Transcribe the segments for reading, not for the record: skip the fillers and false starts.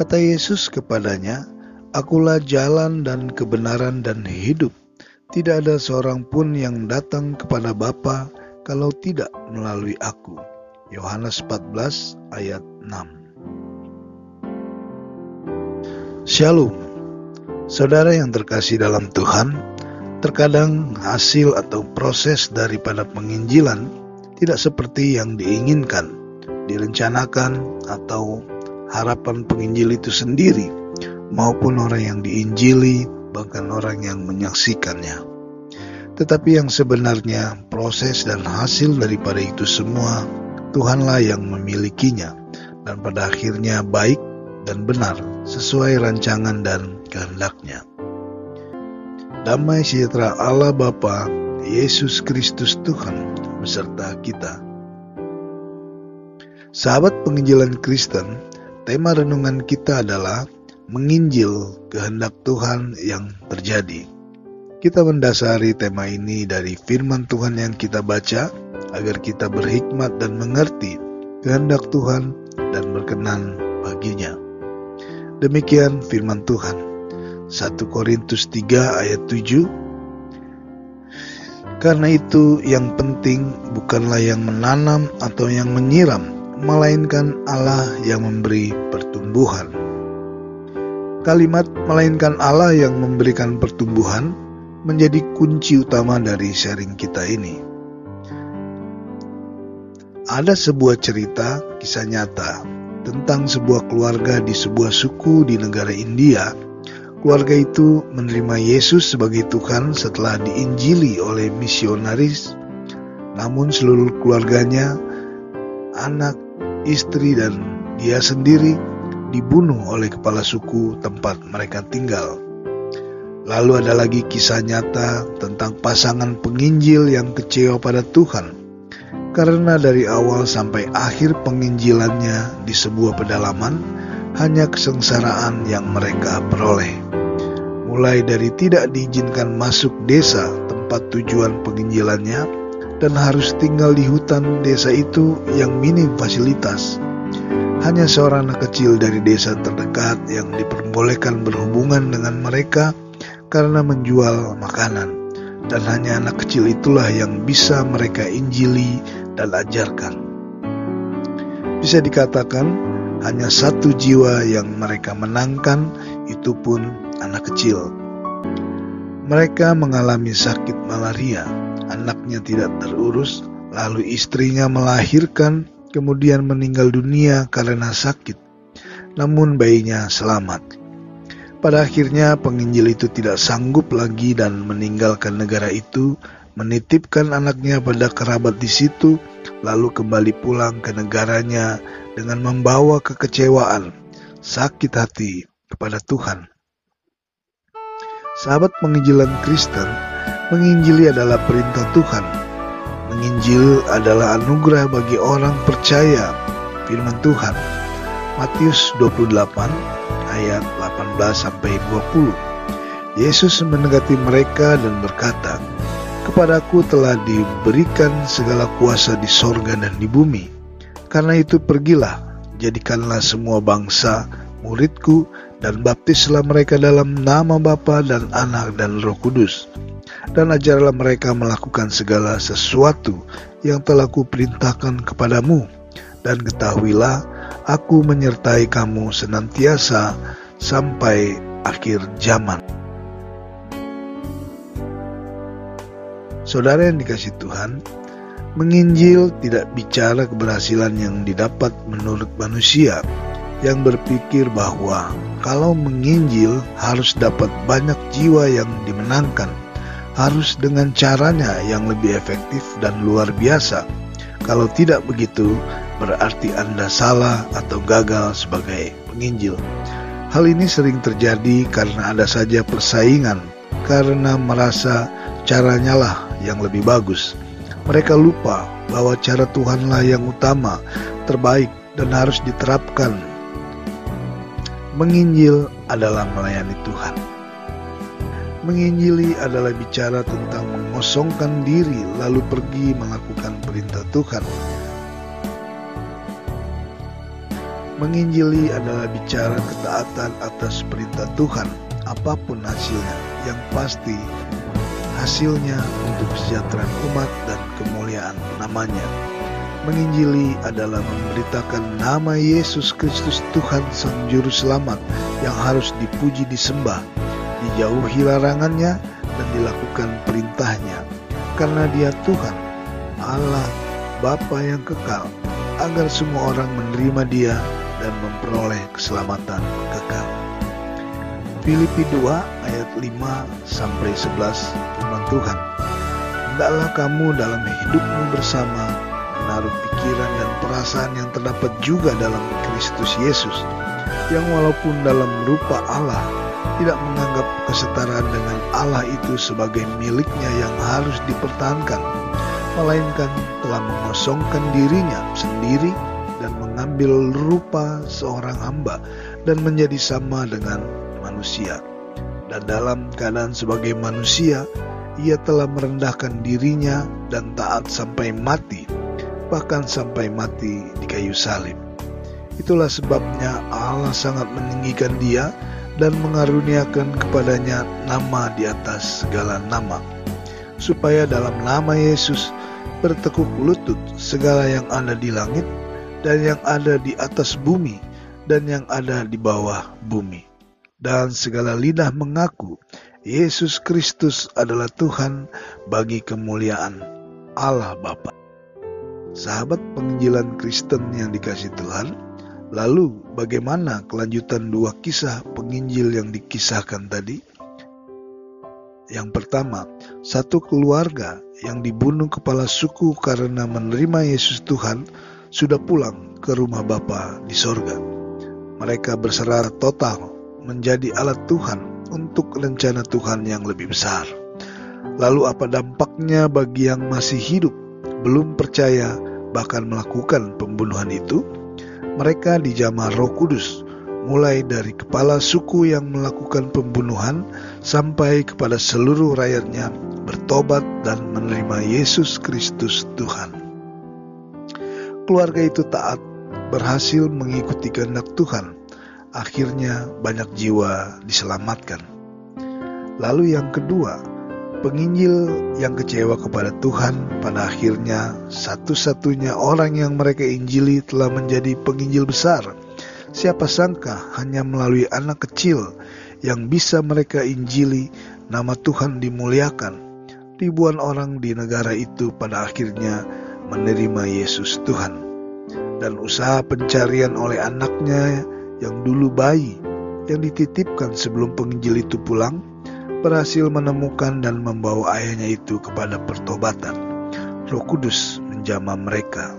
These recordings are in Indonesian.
Kata Yesus kepadanya, "Akulah jalan dan kebenaran dan hidup. Tidak ada seorang pun yang datang kepada Bapa kalau tidak melalui aku." Yohanes 14 ayat 6. Shalom. Saudara yang terkasih dalam Tuhan, terkadang hasil atau proses daripada penginjilan tidak seperti yang diinginkan, direncanakan, atau harapan penginjil itu sendiri, maupun orang yang diinjili, bahkan orang yang menyaksikannya. Tetapi yang sebenarnya proses dan hasil daripada itu semua, Tuhanlah yang memilikinya, dan pada akhirnya baik dan benar sesuai rancangan dan kehendak-Nya. Damai sejahtera Allah Bapa, Yesus Kristus Tuhan beserta kita. Sahabat penginjilan Kristen, tema renungan kita adalah menginjil kehendak Tuhan yang terjadi. Kita mendasari tema ini dari firman Tuhan yang kita baca, agar kita berhikmat dan mengerti kehendak Tuhan dan berkenan baginya. Demikian firman Tuhan. 1 Korintus 3 ayat 7. Karena itu yang penting bukanlah yang menanam atau yang menyiram, melainkan Allah yang memberi pertumbuhan. Kalimat "melainkan Allah yang memberikan pertumbuhan" menjadi kunci utama dari sharing kita ini. Ada sebuah cerita, kisah nyata, tentang sebuah keluarga di sebuah suku di negara India. Keluarga itu menerima Yesus sebagai Tuhan setelah diinjili oleh misionaris. Namun seluruh keluarganya, anak, istri, dan dia sendiri dibunuh oleh kepala suku tempat mereka tinggal. Lalu ada lagi kisah nyata tentang pasangan penginjil yang kecewa pada Tuhan, karena dari awal sampai akhir penginjilannya di sebuah pedalaman, hanya kesengsaraan yang mereka peroleh. Mulai dari tidak diizinkan masuk desa tempat tujuan penginjilannya, dan harus tinggal di hutan desa itu yang minim fasilitas. Hanya seorang anak kecil dari desa terdekat yang diperbolehkan berhubungan dengan mereka karena menjual makanan, dan hanya anak kecil itulah yang bisa mereka injili dan ajarkan. Bisa dikatakan hanya satu jiwa yang mereka menangkan, itu pun anak kecil. Mereka mengalami sakit malaria, anaknya tidak terurus, lalu istrinya melahirkan, kemudian meninggal dunia karena sakit, namun bayinya selamat. Pada akhirnya penginjil itu tidak sanggup lagi dan meninggalkan negara itu, menitipkan anaknya pada kerabat di situ, lalu kembali pulang ke negaranya dengan membawa kekecewaan, sakit hati kepada Tuhan. Sahabat penginjilan Kristen, menginjili adalah perintah Tuhan. Menginjil adalah anugerah bagi orang percaya firman Tuhan. Matius 28 ayat 18-20. Yesus mendekati mereka dan berkata, "Kepadaku telah diberikan segala kuasa di sorga dan di bumi. Karena itu pergilah, jadikanlah semua bangsa muridku, dan baptislah mereka dalam nama Bapa dan Anak dan Roh Kudus. Dan ajarlah mereka melakukan segala sesuatu yang telah kuperintahkan kepadamu. Dan ketahuilah, aku menyertai kamu senantiasa sampai akhir zaman." Saudara yang dikasihi Tuhan, menginjil tidak bicara keberhasilan yang didapat menurut manusia yang berpikir bahwa kalau menginjil harus dapat banyak jiwa yang dimenangkan, harus dengan caranya yang lebih efektif dan luar biasa. Kalau tidak begitu, berarti Anda salah atau gagal sebagai penginjil. Hal ini sering terjadi karena ada saja persaingan, karena merasa caranya lah yang lebih bagus. Mereka lupa bahwa cara Tuhanlah yang utama, terbaik, dan harus diterapkan. Menginjil adalah melayani Tuhan. Menginjili adalah bicara tentang mengosongkan diri lalu pergi melakukan perintah Tuhan. Menginjili adalah bicara ketaatan atas perintah Tuhan, apapun hasilnya, yang pasti hasilnya untuk kesejahteraan umat dan kemuliaan namanya. Menginjili adalah memberitakan nama Yesus Kristus Tuhan Sang Juru Selamat yang harus dipuji disembah, dijauhi larangannya dan dilakukan perintahnya, karena Dia Tuhan, Allah, Bapa yang kekal, agar semua orang menerima Dia dan memperoleh keselamatan kekal. Filipi 2 ayat 5-11 firman Tuhan. Hendaklah kamu dalam hidupmu bersama menaruh pikiran dan perasaan yang terdapat juga dalam Kristus Yesus, yang walaupun dalam rupa Allah tidak menganggap kesetaraan dengan Allah itu sebagai miliknya yang harus dipertahankan, melainkan telah mengosongkan dirinya sendiri dan mengambil rupa seorang hamba dan menjadi sama dengan manusia. Dan dalam keadaan sebagai manusia, Ia telah merendahkan dirinya dan taat sampai mati, bahkan sampai mati di kayu salib. Itulah sebabnya Allah sangat meninggikan Dia dan mengaruniakan kepadanya nama di atas segala nama, supaya dalam nama Yesus bertekuk lutut segala yang ada di langit dan yang ada di atas bumi dan yang ada di bawah bumi, dan segala lidah mengaku Yesus Kristus adalah Tuhan, bagi kemuliaan Allah Bapa. Sahabat penginjilan Kristen yang dikasihi Tuhan, lalu bagaimana kelanjutan dua kisah penginjil yang dikisahkan tadi? Yang pertama, satu keluarga yang dibunuh kepala suku karena menerima Yesus Tuhan sudah pulang ke rumah Bapa di sorga. Mereka berserah total menjadi alat Tuhan untuk rencana Tuhan yang lebih besar. Lalu apa dampaknya bagi yang masih hidup, belum percaya, bahkan melakukan pembunuhan itu? Mereka dijamah Roh Kudus, mulai dari kepala suku yang melakukan pembunuhan sampai kepada seluruh rakyatnya bertobat dan menerima Yesus Kristus Tuhan. Keluarga itu taat, berhasil mengikuti kehendak Tuhan. Akhirnya banyak jiwa diselamatkan. Lalu yang kedua, penginjil yang kecewa kepada Tuhan, pada akhirnya satu-satunya orang yang mereka injili telah menjadi penginjil besar. Siapa sangka hanya melalui anak kecil yang bisa mereka injili, nama Tuhan dimuliakan. Ribuan orang di negara itu pada akhirnya menerima Yesus Tuhan. Dan usaha pencarian oleh anaknya yang dulu bayi, yang dititipkan sebelum penginjil itu pulang, berhasil menemukan dan membawa ayahnya itu kepada pertobatan. Roh Kudus menjamah mereka.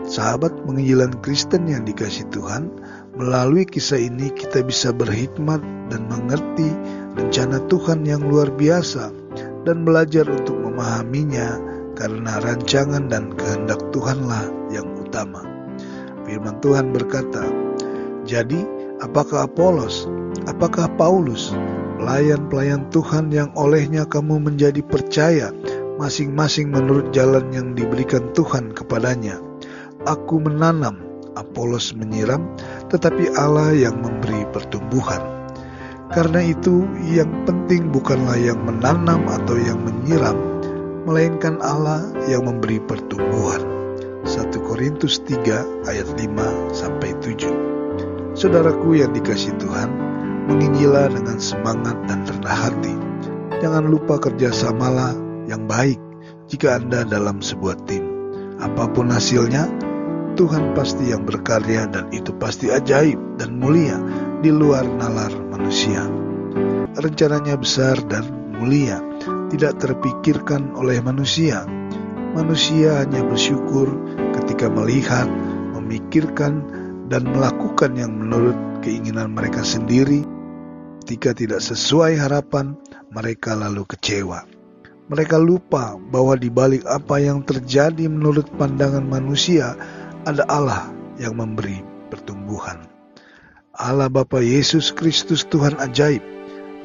Sahabat penginjilan Kristen yang dikasihi Tuhan, melalui kisah ini kita bisa berhikmat dan mengerti rencana Tuhan yang luar biasa dan belajar untuk memahaminya, karena rancangan dan kehendak Tuhanlah yang utama. Firman Tuhan berkata, "Jadi apakah Apolos, apakah Paulus, pelayan-pelayan Tuhan yang olehnya kamu menjadi percaya, masing-masing menurut jalan yang diberikan Tuhan kepadanya? Aku menanam, Apolos menyiram, tetapi Allah yang memberi pertumbuhan. Karena itu yang penting bukanlah yang menanam atau yang menyiram, melainkan Allah yang memberi pertumbuhan." 1 Korintus 3 ayat 5-7. Saudaraku yang dikasihi Tuhan, menginjilah dengan semangat dan rendah hati. Jangan lupa kerjasamalah yang baik jika Anda dalam sebuah tim. Apapun hasilnya, Tuhan pasti yang berkarya, dan itu pasti ajaib dan mulia di luar nalar manusia. Rencananya besar dan mulia, tidak terpikirkan oleh manusia. Manusia hanya bersyukur ketika melihat, memikirkan, dan melakukan yang menurut keinginan mereka sendiri. Ketika tidak sesuai harapan, mereka lalu kecewa. Mereka lupa bahwa di balik apa yang terjadi menurut pandangan manusia, ada Allah yang memberi pertumbuhan. Allah Bapa Yesus Kristus Tuhan ajaib,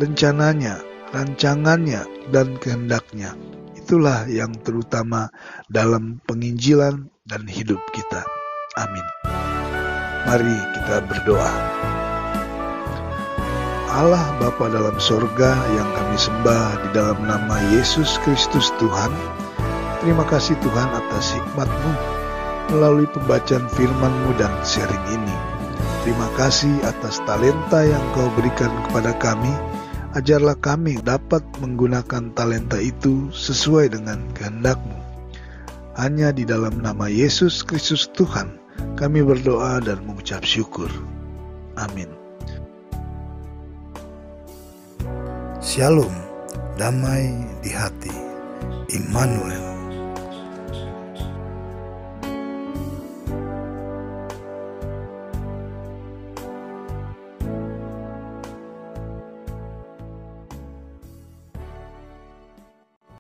rencananya, rancangannya, dan kehendaknya. Itulah yang terutama dalam penginjilan dan hidup kita. Amin. Mari kita berdoa. Allah Bapa dalam sorga yang kami sembah di dalam nama Yesus Kristus Tuhan, terima kasih Tuhan atas hikmat-Mu melalui pembacaan firman-Mu dan sharing ini. Terima kasih atas talenta yang Kau berikan kepada kami. Ajarlah kami dapat menggunakan talenta itu sesuai dengan kehendak-Mu. Hanya di dalam nama Yesus Kristus Tuhan kami berdoa dan mengucap syukur. Amin. Shalom, damai di hati, Immanuel.